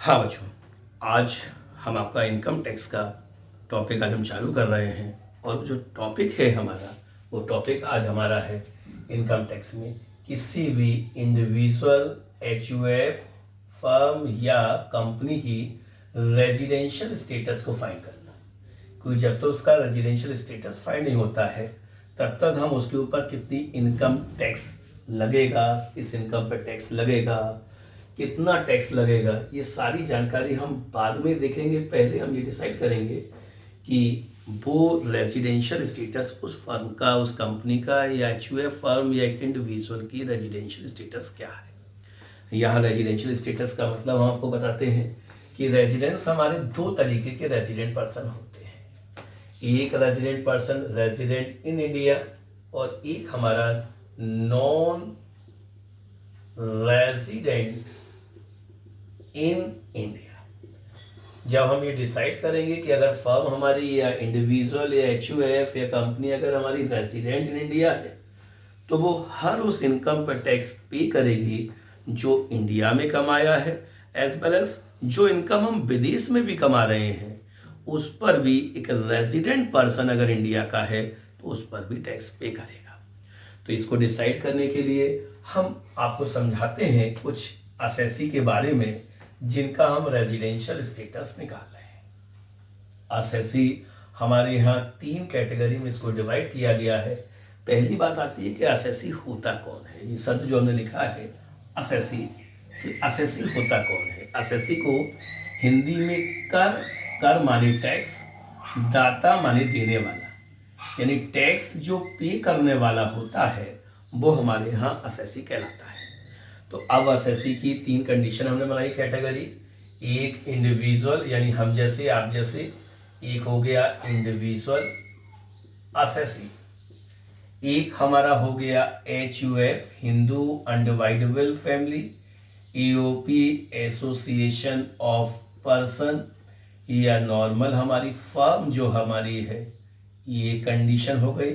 हाँ बच्चों, आज हम आपका इनकम टैक्स का टॉपिक आज हम चालू कर रहे हैं। और जो टॉपिक है हमारा, वो टॉपिक आज हमारा है इनकम टैक्स में किसी भी इंडिविजुअल एचयूएफ फर्म या कंपनी की रेजिडेंशियल स्टेटस को फाइंड करना। क्योंकि जब तक उसका रेजिडेंशियल स्टेटस फाइंड नहीं होता है तब तक हम उसके ऊपर कितनी इनकम टैक्स लगेगा, किस इनकम पर टैक्स लगेगा, कितना टैक्स लगेगा, ये सारी जानकारी हम बाद में देखेंगे। पहले हम ये डिसाइड करेंगे कि वो रेजिडेंशियल स्टेटस उस फर्म का, उस कंपनी का या एचयूएफ फर्म या एक इंडिविजुअल की रेजिडेंशियल स्टेटस क्या है। यहाँ रेजिडेंशियल स्टेटस का मतलब हम आपको बताते हैं कि रेजिडेंस हमारे दो तरीके के रेजिडेंट पर्सन होते हैं। एक resident person resident in India और एक हमारा नॉन रेजिडेंट इन इंडिया। जब हम ये डिसाइड करेंगे कि अगर फर्म हमारी या इंडिविजुअल या एचयूएफ या कंपनी अगर हमारी रेजिडेंट इन इंडिया है तो वो हर उस इनकम पर टैक्स पे करेगी जो इंडिया में कमाया है, एज वेल एज जो इनकम हम विदेश में भी कमा रहे हैं उस पर भी एक रेजिडेंट पर्सन अगर इंडिया का है तो उस पर भी टैक्स पे करेगा। तो इसको डिसाइड करने के लिए हम आपको समझाते हैं कुछ असेसी के बारे में जिनका हम रेजिडेंशियल स्टेटस निकाल रहे हैं। असेसी हमारे यहाँ तीन कैटेगरी में इसको डिवाइड किया गया है। पहली बात आती है कि असेसी होता कौन है। ये शब्द जो हमने लिखा है असेसी, तो असेसी होता कौन है। असेसी को हिंदी में कर माने टैक्स, दाता माने देने वाला, यानी टैक्स जो पे करने वाला होता है वो हमारे यहाँ असेसी कहलाता है। तो अब असेसी की तीन कंडीशन हमने बनाई कैटेगरी। एक इंडिविजुअल यानी हम जैसे आप जैसे, एक हो गया इंडिविजुअल असेसी, एक हमारा हो गया HUF Hindu undividable family, EOP association of person, या नॉर्मल हमारी फर्म जो हमारी है, ये कंडीशन हो गई।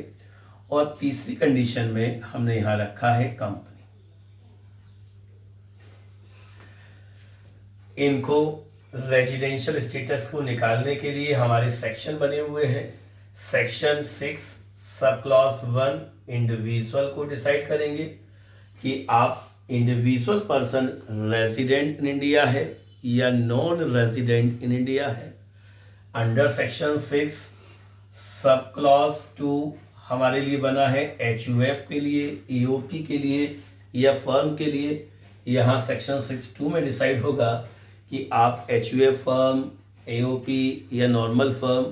और तीसरी कंडीशन में हमने यहां रखा है कंपनी। इनको रेजिडेंशियल स्टेटस को निकालने के लिए हमारे सेक्शन बने हुए हैं। सेक्शन 6 सब क्लॉज 1 इंडिविजुअल को डिसाइड करेंगे कि आप individual person resident in India है या नॉन रेजिडेंट इन इंडिया है। अंडर सेक्शन 6 सब क्लॉज 2 हमारे लिए बना है एचयूएफ के लिए, ईओपी के लिए या फर्म के लिए। यहाँ सेक्शन 6(2) में डिसाइड होगा कि आप एचयूएफ फर्म, एओपी या नॉर्मल फर्म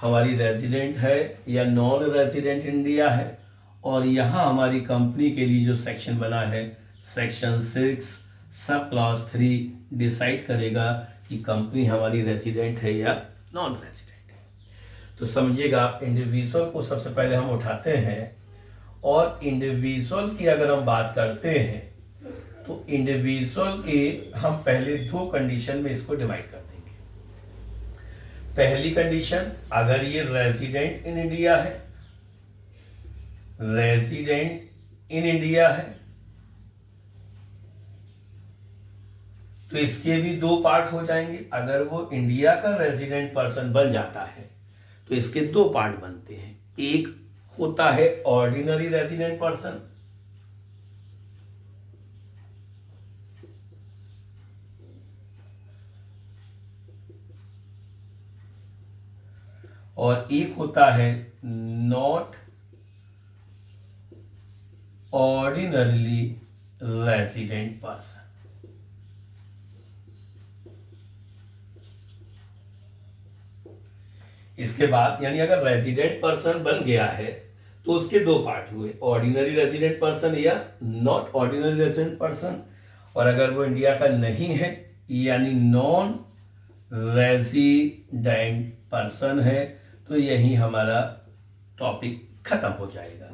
हमारी रेजिडेंट है या नॉन रेजिडेंट इंडिया है। और यहाँ हमारी कंपनी के लिए जो सेक्शन बना है सेक्शन 6 सब क्लॉज 3 डिसाइड करेगा कि कंपनी हमारी रेजिडेंट है या नॉन रेजिडेंट है। तो समझिएगा, आप इंडिविजुअल को सबसे पहले हम उठाते हैं। और इंडिविजुअल की अगर हम बात करते हैं तो इंडिविजुअल के हम पहले दो कंडीशन में इसको डिवाइड कर देंगे। पहली कंडीशन, अगर ये रेजिडेंट इन इंडिया है, रेजिडेंट इन इंडिया है तो इसके भी दो पार्ट हो जाएंगे। अगर वो इंडिया का रेजिडेंट पर्सन बन जाता है तो इसके दो पार्ट बनते हैं। एक होता है ऑर्डिनरी रेजिडेंट पर्सन, और एक होता है नॉट ऑर्डिनरली रेजिडेंट पर्सन। इसके बाद यानी अगर रेजिडेंट पर्सन बन गया है तो उसके दो पार्ट हुए, ऑर्डिनरी रेजिडेंट पर्सन या नॉट ऑर्डिनरी रेजिडेंट पर्सन। और अगर वो इंडिया का नहीं है यानी नॉन रेजिडेंट पर्सन है तो यही हमारा टॉपिक खत्म हो जाएगा।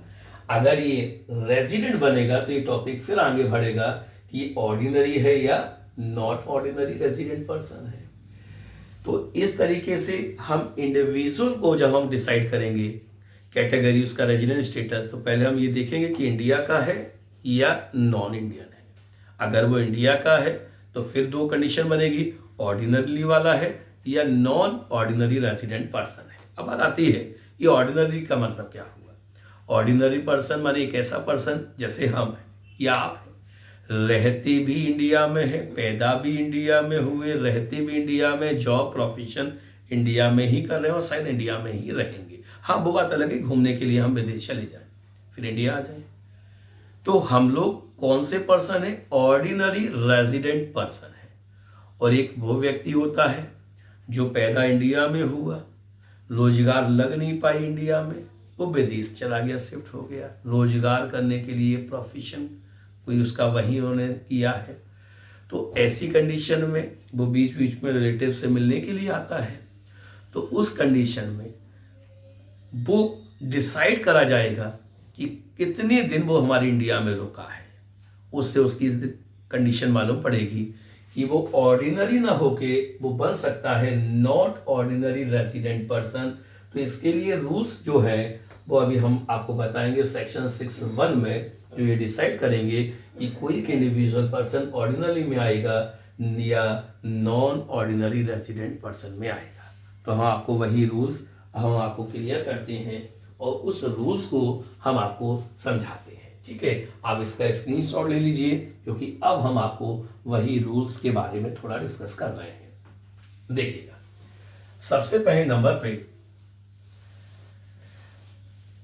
अगर ये रेजिडेंट बनेगा तो ये टॉपिक फिर आगे बढ़ेगा कि ऑर्डिनरी है या नॉट ऑर्डिनरी रेजिडेंट पर्सन है। तो इस तरीके से हम इंडिविजुअल को जब हम डिसाइड करेंगे कैटेगरी उसका रेजिडेंट स्टेटस, तो पहले हम ये देखेंगे कि इंडिया का है या नॉन इंडियन है। अगर वो इंडिया का है तो फिर दो कंडीशन बनेगी, ऑर्डिनरी वाला है या नॉन ऑर्डिनरी रेजिडेंट पर्सन है। अब बात आती है ये ऑर्डिनरी का मतलब क्या हुआ। ऑर्डिनरी पर्सन माने एक ऐसा पर्सन जैसे हम हैं या आप हैं, रहते भी इंडिया में है, पैदा भी इंडिया में हुए, रहते भी इंडिया में, जॉब प्रोफेशन इंडिया में ही कर रहे हैं और शायद इंडिया में ही रहेंगे। हाँ, वो बात अलग है घूमने के लिए हम विदेश चले जाएं फिर इंडिया आ जाएं। तो हम लोग कौन से पर्सन है? ऑर्डिनरी रेजिडेंट पर्सन है। और एक वो व्यक्ति होता है जो पैदा इंडिया में हुआ, रोजगार लग नहीं पाई इंडिया में, वो विदेश चला गया, शिफ्ट हो गया रोजगार करने के लिए, प्रोफेशन कोई उसका वही उन्होंने किया है। तो ऐसी कंडीशन में वो बीच बीच में रिलेटिव से मिलने के लिए आता है। तो उस कंडीशन में वो डिसाइड करा जाएगा कि कितने दिन वो हमारे इंडिया में रुका है। उससे उसकी कंडीशन मालूम पड़ेगी कि वो ऑर्डिनरी ना होके वो बन सकता है नॉट ऑर्डिनरी रेजिडेंट पर्सन। तो इसके लिए रूल्स जो है वो अभी हम आपको बताएंगे सेक्शन 6(1) में, जो ये डिसाइड करेंगे कि कोई एक इंडिविजुअल पर्सन ऑर्डिनरी में आएगा या नॉन ऑर्डिनरी रेजिडेंट पर्सन में आएगा। तो हम आपको वही रूल्स हम आपको क्लियर करते हैं और उस रूल्स को हम आपको समझाते हैं। ठीक है, आप इसका स्क्रीनशॉट ले लीजिए क्योंकि अब हम आपको वही रूल्स के बारे में थोड़ा डिस्कस कर रहे हैं। देखिएगा, सबसे पहले नंबर पे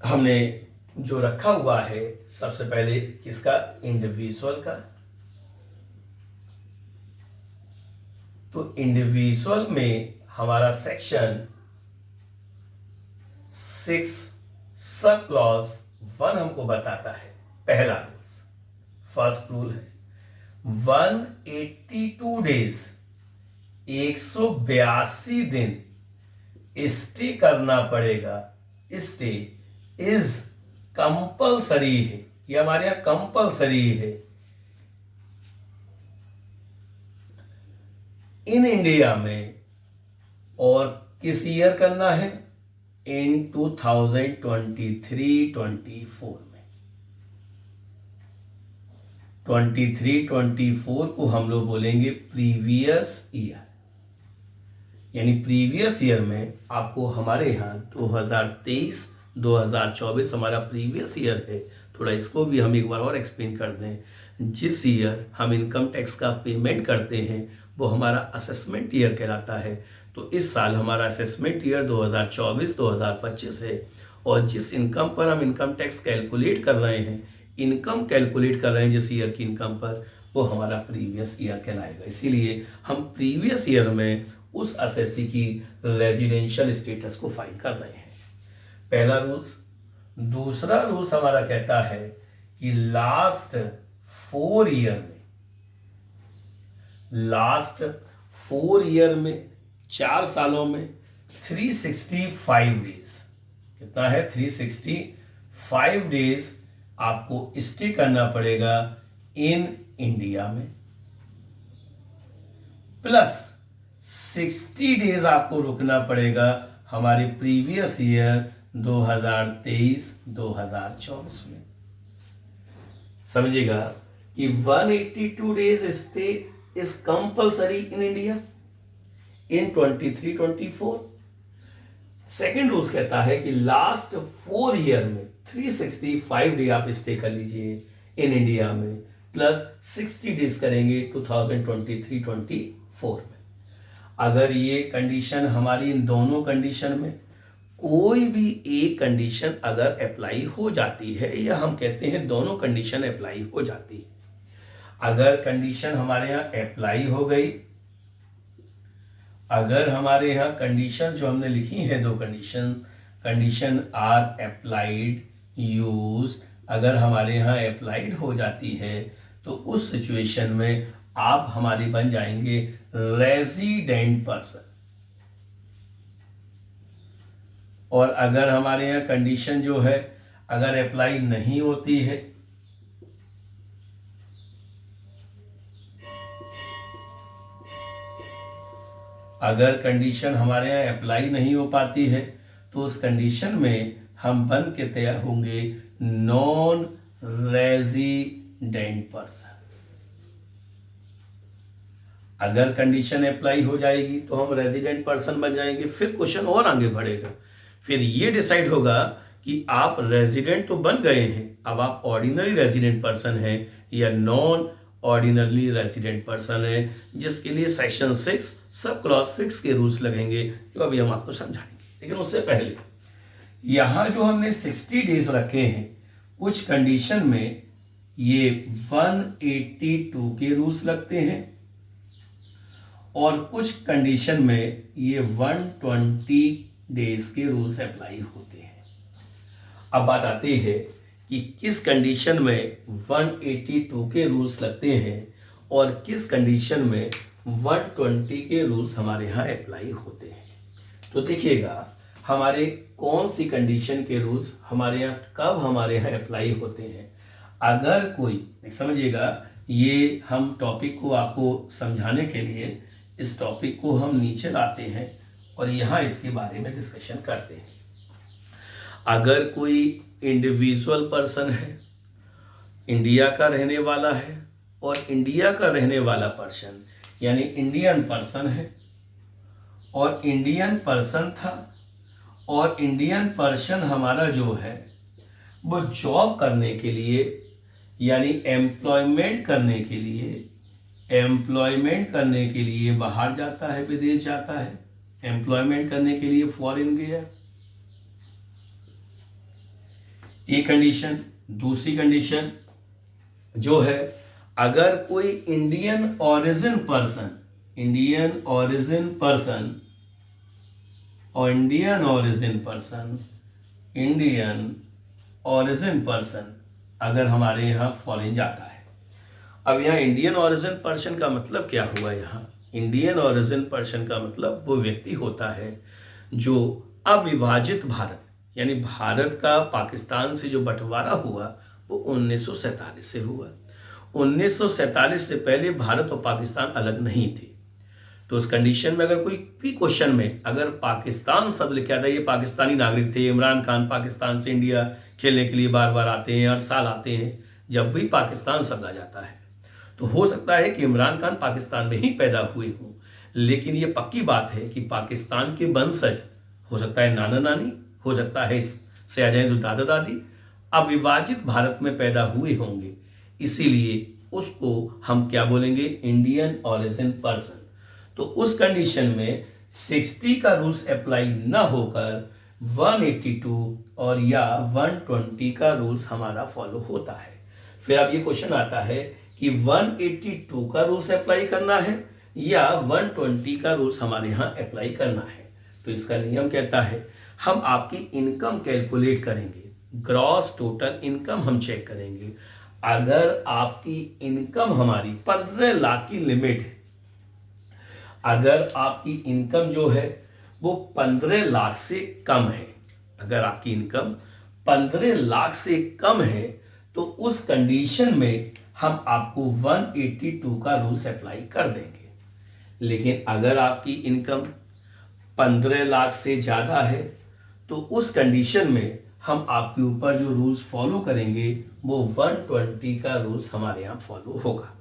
हमने जो रखा हुआ है सबसे पहले किसका? इंडिविजुअल का। तो इंडिविजुअल में हमारा सेक्शन 6 सब क्लॉज 1 हमको बताता है पहला रूल्स। फर्स्ट रूल है 182 डेज 182 दिन स्टे करना पड़ेगा। स्टे इज कंपलसरी है, ये हमारे यहां कंपलसरी है इन इंडिया में। और किस ईयर करना है? इन 2023-24 में। 23-24 को हम लोग बोलेंगे प्रीवियस ईयर। यानी प्रीवियस ईयर में आपको हमारे यहाँ 2023-2024 हमारा प्रीवियस ईयर है। थोड़ा इसको भी हम एक बार और एक्सप्लेन कर दें। जिस ईयर हम इनकम टैक्स का पेमेंट करते हैं वो हमारा असेसमेंट ईयर कहलाता है। तो इस साल हमारा असेसमेंट ईयर 2024-2025 है। और जिस इनकम पर हम इनकम टैक्स कैलकुलेट कर रहे हैं, इनकम कैलकुलेट कर रहे हैं जिस ईयर की इनकम पर, वो हमारा प्रीवियस ईयर कहलाएगा। इसीलिए हम प्रीवियस ईयर में उस असेसी की रेजिडेंशियल स्टेटस को फाइंड कर रहे हैं। पहला रूल्स। दूसरा रूल्स हमारा कहता है कि लास्ट 4 ईयर में 4 सालों में 365 डेज, कितना है? 365 डेज आपको स्टे करना पड़ेगा इन इंडिया में, प्लस 60 डेज आपको रुकना पड़ेगा हमारे प्रीवियस ईयर 2023-2024 में। समझिएगा कि 182 days stay is compulsory in India in 23-24। Second rules कहता है कि लास्ट 4 ईयर में 365 डे आप स्टे कर लीजिए इन इंडिया में, प्लस 60 डेज करेंगे 2023-24 में। अगर ये कंडीशन हमारी इन दोनों कंडीशन में कोई भी एक कंडीशन अगर अप्लाई हो जाती है, या हम कहते हैं दोनों कंडीशन अप्लाई हो जाती है, अगर कंडीशन हमारे यहाँ अप्लाई हो गई, अगर हमारे यहाँ कंडीशन जो हमने लिखी है दो कंडीशन आर अप्लाइड यूज, अगर हमारे यहाँ अप्लाइड हो जाती है तो उस सिचुएशन में आप हमारी बन जाएंगे रेजिडेंट पर्सन। और अगर हमारे यहाँ कंडीशन जो है अगर अप्लाई नहीं होती है, अगर कंडीशन हमारे यहाँ अप्लाई नहीं हो पाती है तो उस कंडीशन में हम बन के तैयार होंगे नॉन रेजिडेंट पर्सन। अगर कंडीशन अप्लाई हो जाएगी तो हम रेजिडेंट पर्सन बन जाएंगे। फिर क्वेश्चन और आगे बढ़ेगा, फिर ये डिसाइड होगा कि आप रेजिडेंट तो बन गए हैं, अब आप ऑर्डिनरी रेजिडेंट पर्सन हैं या नॉन ऑर्डिनरी रेजिडेंट पर्सन है, जिसके लिए सेक्शन 6 सब क्लॉज 6 के रूल्स लगेंगे, जो अभी हम आपको समझाएंगे। लेकिन उससे पहले यहाँ जो हमने 60 डेज रखे हैं, कुछ कंडीशन में ये 182 के रूल्स लगते हैं और कुछ कंडीशन में ये 120 डेज के रूल्स अप्लाई होते हैं। अब बात आती है कि किस कंडीशन में 182 के रूल्स लगते हैं और किस कंडीशन में 120 के रूल्स हमारे यहाँ अप्लाई होते हैं। तो देखिएगा हमारे कौन सी कंडीशन के रूल्स हमारे यहाँ कब हमारे यहाँ अप्लाई होते हैं। अगर कोई समझिएगा, ये हम टॉपिक को आपको समझाने के लिए इस टॉपिक को हम नीचे लाते हैं और यहाँ इसके बारे में डिस्कशन करते हैं। अगर कोई इंडिविजुअल पर्सन है, इंडिया का रहने वाला है और इंडिया का रहने वाला पर्सन यानी इंडियन पर्सन है और इंडियन पर्सन था और इंडियन पर्सन हमारा जो है वो जॉब करने के लिए यानी एम्प्लॉयमेंट करने के लिए बाहर जाता है, विदेश जाता है, एम्प्लॉयमेंट करने के लिए फॉरेन गया, एक कंडीशन। दूसरी कंडीशन जो है, अगर कोई इंडियन ओरिजिन पर्सन अगर हमारे यहाँ फॉरेन जाता है। अब यहाँ इंडियन ओरिजिन पर्सन का मतलब क्या हुआ? यहाँ इंडियन ओरिजिन पर्सन का मतलब वो व्यक्ति होता है जो अविभाजित भारत यानी भारत का पाकिस्तान से जो बंटवारा हुआ वो 1947 से हुआ। 1947 से पहले भारत और पाकिस्तान अलग नहीं थे। तो उस कंडीशन में अगर कोई भी क्वेश्चन में अगर पाकिस्तान शब्द लिखा था, ये पाकिस्तानी नागरिक थे, इमरान खान पाकिस्तान से इंडिया खेलने के लिए बार बार आते हैं, हर साल आते हैं, जब भी पाकिस्तान शब्द आ जाता है तो हो सकता है कि इमरान खान पाकिस्तान में ही पैदा हुए हों, लेकिन ये पक्की बात है कि पाकिस्तान के वंशज, हो सकता है नाना नानी, हो सकता है से आ जाए तो दादा दादी, अविभाजित भारत में पैदा हुए होंगे, इसीलिए उसको हम क्या बोलेंगे? Indian origin person. तो उस कंडीशन में 60 का रूल्स अप्लाई न होकर 182 और या 120 का रूल्स हमारा फॉलो होता है। फिर अब ये क्वेश्चन आता है कि 182 का रूल्स अप्लाई करना है या 120 का रूल्स हमारे यहाँ अप्लाई करना है। तो इसका नियम कहता है हम आपकी इनकम कैलकुलेट करेंगे, ग्रॉस टोटल इनकम हम चेक करेंगे। अगर आपकी इनकम हमारी 15 लाख की लिमिट है, अगर आपकी इनकम जो है वो 15 लाख से कम है, अगर आपकी इनकम 15 लाख से कम है तो उस कंडीशन में हम आपको 182 का रूल्स अप्लाई कर देंगे। लेकिन अगर आपकी इनकम 15 लाख से ज़्यादा है तो उस कंडीशन में हम आपके ऊपर जो रूल्स फॉलो करेंगे वो 120 का रूल्स हमारे यहाँ फॉलो होगा।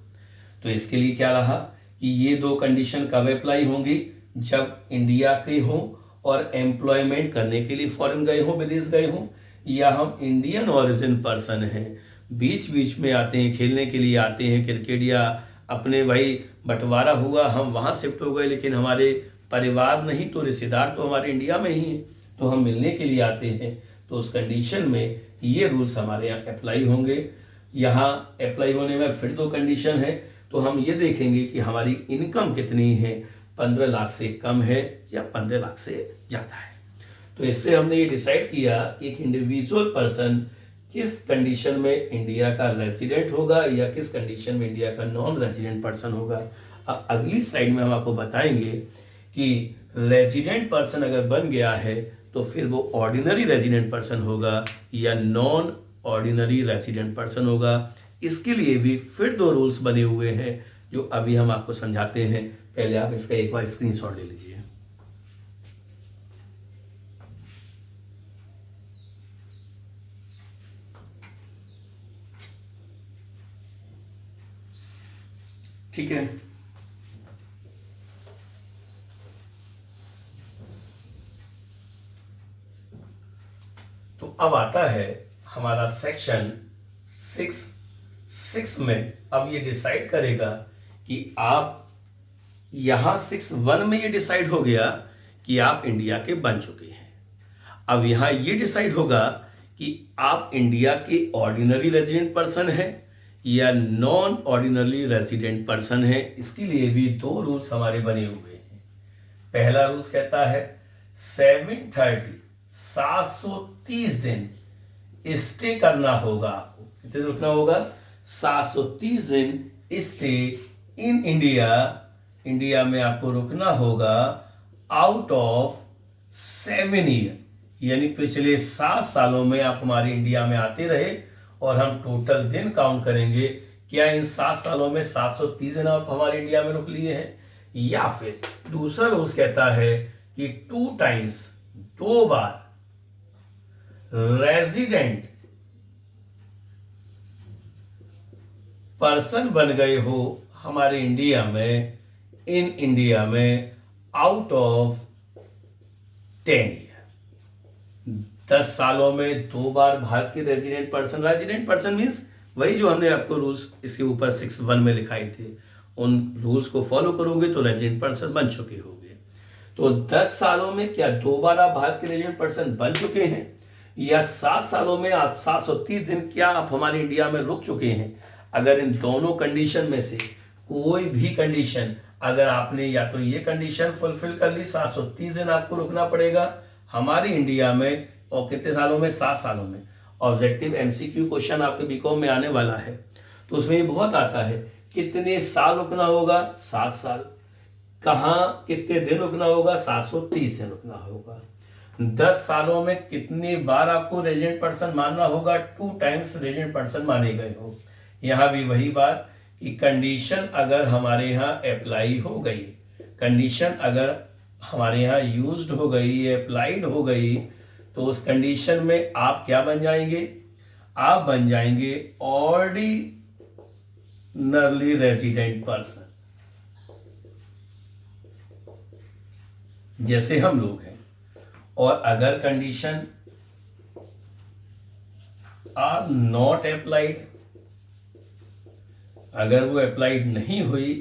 तो इसके लिए क्या रहा कि ये दो कंडीशन कब अप्लाई होंगी? जब इंडिया के हों और एम्प्लॉयमेंट करने के लिए फॉरेन गए हों, विदेश गए हों, या हम इंडियन ओरिजिन पर्सन हैं, बीच बीच में आते हैं, खेलने के लिए आते हैं क्रिकेट, या अपने भाई बंटवारा हुआ हम वहाँ शिफ्ट हो गए, लेकिन हमारे परिवार नहीं तो रिश्तेदार तो हमारे इंडिया में ही हैं, तो हम मिलने के लिए आते हैं, तो उस कंडीशन में ये रूल्स हमारे यहाँ अप्लाई होंगे। यहाँ अप्लाई होने में फिर दो कंडीशन है, तो हम ये देखेंगे कि हमारी इनकम कितनी है, 15 लाख से कम है या 15 लाख से ज़्यादा है। तो इससे हमने ये डिसाइड किया कि एक इंडिविजुअल पर्सन किस कंडीशन में इंडिया का रेजिडेंट होगा या किस कंडीशन में इंडिया का नॉन रेजिडेंट पर्सन होगा। अब अगली स्लाइड में हम आपको बताएंगे कि रेजिडेंट पर्सन अगर बन गया है तो फिर वो ऑर्डिनरी रेजिडेंट पर्सन होगा या नॉन ऑर्डिनरी रेजिडेंट पर्सन होगा। इसके लिए भी फिर दो रूल्स बने हुए हैं जो अभी हम आपको समझाते हैं। पहले आप इसका एक बार स्क्रीनशॉट ले लीजिए। ठीक है, अब आता है हमारा सेक्शन 6 में। अब ये डिसाइड करेगा कि आप यहाँ 6(1) में ये डिसाइड हो गया कि आप इंडिया के बन चुके हैं। अब यहाँ ये डिसाइड होगा कि आप इंडिया के ऑर्डिनरी रेजिडेंट पर्सन हैं या नॉन ऑर्डिनरी रेजिडेंट पर्सन है। इसके लिए भी 2 रूल्स हमारे बने हुए हैं। पहला रूल्स कहता है 730 दिन स्टे करना होगा आपको। कितने दिन रुकना होगा? 730 दिन स्टे इन इंडिया में आपको रुकना होगा आउट ऑफ 7 ईयर, यानी पिछले 7 सालों में आप हमारे इंडिया में आते रहे और हम टोटल दिन काउंट करेंगे क्या इन 7 सालों में 730 दिन आप हमारे इंडिया में रुक लिए हैं। या फिर दूसरा रूल्स कहता है कि 2 टाइम्स 2 बार रेजिडेंट पर्सन बन गए हो हमारे इंडिया में, इन इंडिया में आउट ऑफ 10 ईयर। 10 सालों में 2 बार भारत के रेजिडेंट पर्सन मीन्स वही जो हमने आपको रूल्स इसके ऊपर 6(1) में लिखाए थे, उन रूल्स को फॉलो करोगे तो रेजिडेंट पर्सन बन चुके होंगे। तो 10 सालों में क्या 2 बार आप भारत के रेजिडेंट पर्सन बन चुके हैं, या 7 सालों में आप 730 दिन क्या आप हमारे इंडिया में रुक चुके हैं। अगर इन दोनों कंडीशन में से कोई भी कंडीशन, अगर आपने या तो ये कंडीशन फुलफिल कर ली, 730 दिन आपको रुकना पड़ेगा हमारे इंडिया में, और कितने सालों में? 7 सालों में। ऑब्जेक्टिव MCQ क्वेश्चन आपके बीकॉम में आने वाला है, तो उसमें ये बहुत आता है कितने साल रुकना होगा? 7 साल। कहाँ कितने दिन रुकना होगा? 730 दिन रुकना होगा। 10 सालों में कितनी बार आपको रेजिडेंट पर्सन मानना होगा? 2 टाइम्स रेजिडेंट पर्सन माने गए हो। यहाँ भी वही बात कि कंडीशन अगर हमारे यहाँ अप्लाई हो गई, कंडीशन अगर हमारे यहाँ यूज्ड हो गई, अप्लाइड हो गई, तो उस कंडीशन में आप क्या बन जाएंगे? आप बन जाएंगे ऑर्डिनरी रेजिडेंट पर्सन, जैसे हम लोग हैं। और अगर कंडीशन आर नॉट अप्लाइड, अगर वो अप्लाइड नहीं हुई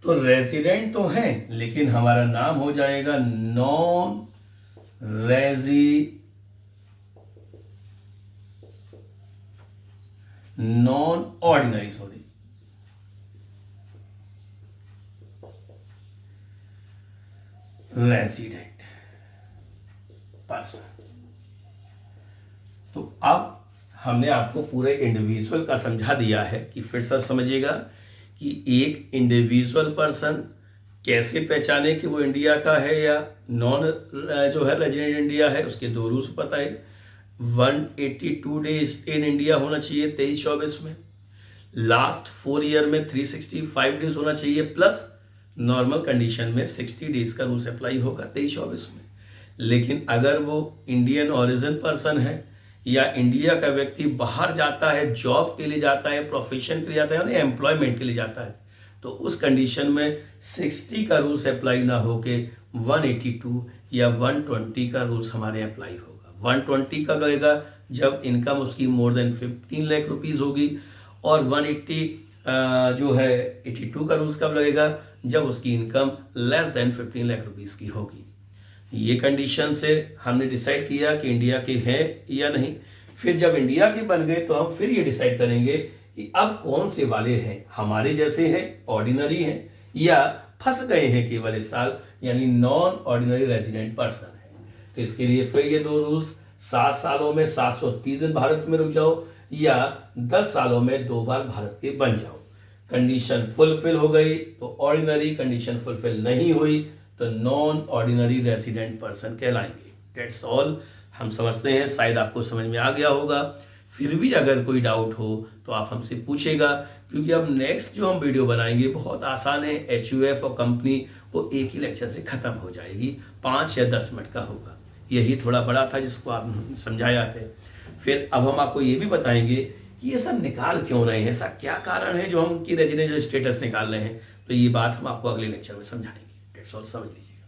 तो रेजिडेंट तो हैं लेकिन हमारा नाम हो जाएगा नॉन ऑर्डिनरी रेजिडेंट पर्सन। तो अब हमने आपको पूरे इंडिविजुअल का समझा दिया है कि फिर सब समझिएगा कि एक इंडिविजुअल पर्सन कैसे पहचाने कि वो इंडिया का है या नॉन जो है रेजिडेंट इंडिया है। उसके 2 रूल्स पता है। 182 डेज इन इंडिया होना चाहिए 23-24 में, लास्ट 4 ईयर में 365 डेज होना चाहिए, प्लस नॉर्मल कंडीशन में 60 डेज का रूल्स अप्लाई होगा 23-24 में। लेकिन अगर वो इंडियन ओरिजिन पर्सन है या इंडिया का व्यक्ति बाहर जाता है, जॉब के लिए जाता है, प्रोफेशन के लिए जाता है, यानी एम्प्लॉयमेंट के लिए जाता है, तो उस कंडीशन में 60 का रूल्स अप्लाई ना होके 182 या 120 का रूल्स हमारे अप्लाई होगा। 120 कब लगेगा? जब इनकम उसकी मोर देन 15 लाख रुपीज़ होगी। और 180 जो है 82 का रूल्स कब लगेगा? जब उसकी income less than 15 lakh rupees की होगी। ये कंडीशन से हमने डिसाइड किया कि इंडिया के हैं या नहीं। फिर जब इंडिया के बन गए तो हम फिर ये डिसाइड करेंगे कि अब कौन से वाले हैं, हमारे जैसे हैं, ऑर्डिनरी हैं, या फंस गए हैं केवल इस साल, यानी नॉन ऑर्डिनरी रेजिडेंट पर्सन है। तो इसके लिए फिर ये 2 रूल्स, 7 सालों में 730 दिन भारत में रुक जाओ या 10 सालों में 2 बार भारत के बन जाओ। कंडीशन फुलफिल हो गई तो ऑर्डिनरी, कंडीशन फुलफिल नहीं हुई तो नॉन ऑर्डिनरी रेजिडेंट पर्सन कहलाएंगे। That's all. हम समझते हैं शायद आपको समझ में आ गया होगा। फिर भी अगर कोई डाउट हो तो आप हमसे पूछेगा, क्योंकि अब नेक्स्ट जो हम वीडियो बनाएंगे बहुत आसान है। HUF और कंपनी वो एक ही लेक्चर से ख़त्म हो जाएगी, 5 या 10 मिनट का होगा। यही थोड़ा बड़ा था जिसको आप समझाया है। फिर अब हम आपको ये भी बताएंगे कि ये सब निकाल क्यों रहे हैं, ऐसा क्या कारण है जो हम उनकी रेजिडेंशियल स्टेटस निकाल रहे हैं। तो ये बात हम आपको अगले लेक्चर में समझाएंगे। डेट्स ऑल, समझ लीजिएगा।